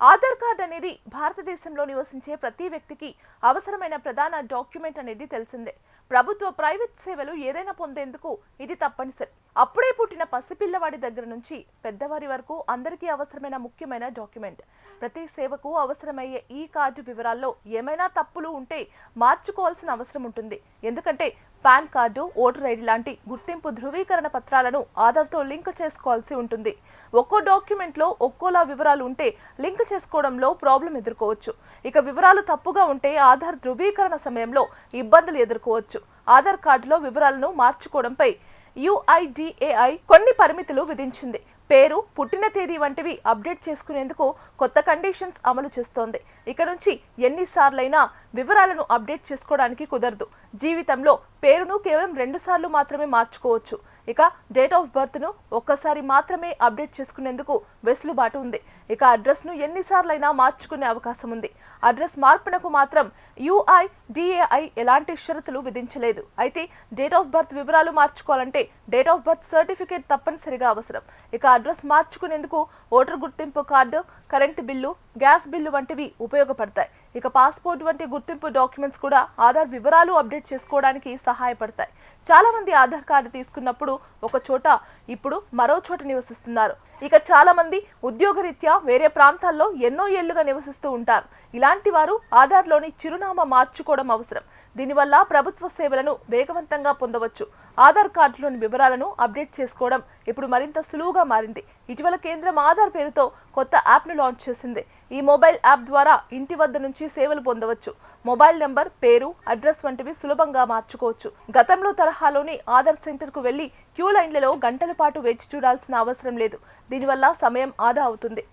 Aadhaar card అనేది భారతదేశంలో నివసించే ప్రతి వ్యక్తికి అవసరమైన ప్రధాన డాక్యుమెంట్ అనేది తెలిసిందే. ప్రభుత్వ ప్రైవేట్ సేవలు ఏదైనా పొందేందుకు ఇది తప్పనిసరి. అప్పుడే పుట్టిన పసిపిల్లవాడి దగ్గర నుంచి పెద్దవారి వరకు అందరికీ అవసరమైన ముఖ్యమైన డాక్యుమెంట్. ప్రతి సేవకు అవసరమయ్యే ఈ కార్డు వివరాల్లో ఏమైనా తప్పులు ఉంటే మార్చుకోవాల్సిన అవసరం ఉంటుంది. ఎందుకంటే పాన్ కార్డు, ఓటర్ ఐడి లాంటి గుర్తింపు ధృవీకరణ పత్రాలను ఆధార్తో లింక్ చేసుకోవాల్సి ఉంటుంది. ఒక్కో డాక్యుమెంట్లో ఒక్కోలా వివరాలు ఉంటే లింక్ చేసుకోవడంలో ప్రాబ్లం ఎదుర్కోవచ్చు. ఇక వివరాలు తప్పుగా ఉంటే ఆధార్ ధృవీకరణ సమయంలో ఇబ్బందులు ఎదుర్కోవచ్చు. ఆధార్ కార్డులో వివరాలను మార్చుకోవడంపై UIDAI కొన్ని పరిమితులు విధించింది. పేరు, పుట్టిన తేదీ వంటివి అప్డేట్ చేసుకునేందుకు కొత్త కండిషన్స్ అమలు చేస్తోంది. ఇక నుంచి ఎన్నిసార్లైనా వివరాలను అప్డేట్ చేసుకోవడానికి కుదరదు. జీవితంలో పేరును కేవలం 2 సార్లు మాత్రమే మార్చుకోవచ్చు. ఇక డేట్ ఆఫ్ బర్త్ను ఒక్కసారి మాత్రమే అప్డేట్ చేసుకునేందుకు వెసులుబాటు ఉంది. ఇక అడ్రస్ను ఎన్నిసార్లైనా మార్చుకునే అవకాశం ఉంది. అడ్రస్ మార్పునకు మాత్రం UIDAI ఎలాంటి షరతులు విధించలేదు. అయితే డేట్ ఆఫ్ బర్త్ వివరాలు మార్చుకోవాలంటే డేట్ ఆఫ్ బర్త్ సర్టిఫికేట్ తప్పనిసరిగా అవసరం. ఇక అడ్రస్ మార్చుకునేందుకు ఓటర్ గుర్తింపు card, current bill, gas bill వంటివి ఉపయోగపడతాయి. ఇక పాస్పోర్ట్ వంటి గుర్తింపు డాక్యుమెంట్స్ కూడా ఆధార్ వివరాలు అప్డేట్ చేసుకోవడానికి సహాయపడతాయి. చాలా మంది ఆధార్ కార్డు తీసుకున్నప్పుడు ఒక చోట, ఇప్పుడు మరో చోట నివసిస్తున్నారు. ఇక చాలా మంది ఉద్యోగరీత్యా వేరే ప్రాంతాల్లో ఎన్నో ఏళ్లుగా నివసిస్తూ ఉంటారు. ఇలాంటి వారు ఆధార్లోని చిరునామా మార్చుకోవడం అవసరం. దీనివల్ల ప్రభుత్వ సేవలను వేగవంతంగా పొందవచ్చు. ఆధార్ కార్డులోని వివరాలను అప్డేట్ చేసుకోవడం ఇప్పుడు మరింత సులువుగా మారింది. ఇటీవల కేంద్రం ఆధార్ పేరుతో కొత్త యాప్ను లాంచ్ చేసింది. ఈ మొబైల్ యాప్ ద్వారా ఇంటి వద్ద నుంచి సేవలు పొందవచ్చు. మొబైల్ నెంబర్, పేరు, అడ్రస్ వంటివి సులభంగా మార్చుకోవచ్చు. గతంలో తరహాలోని ఆధార్ సెంటర్కు వెళ్లి క్యూ లైన్లలో గంటల పాటు వేచి చూడాల్సిన అవసరం లేదు. దీనివల్ల సమయం ఆదా అవుతుంది.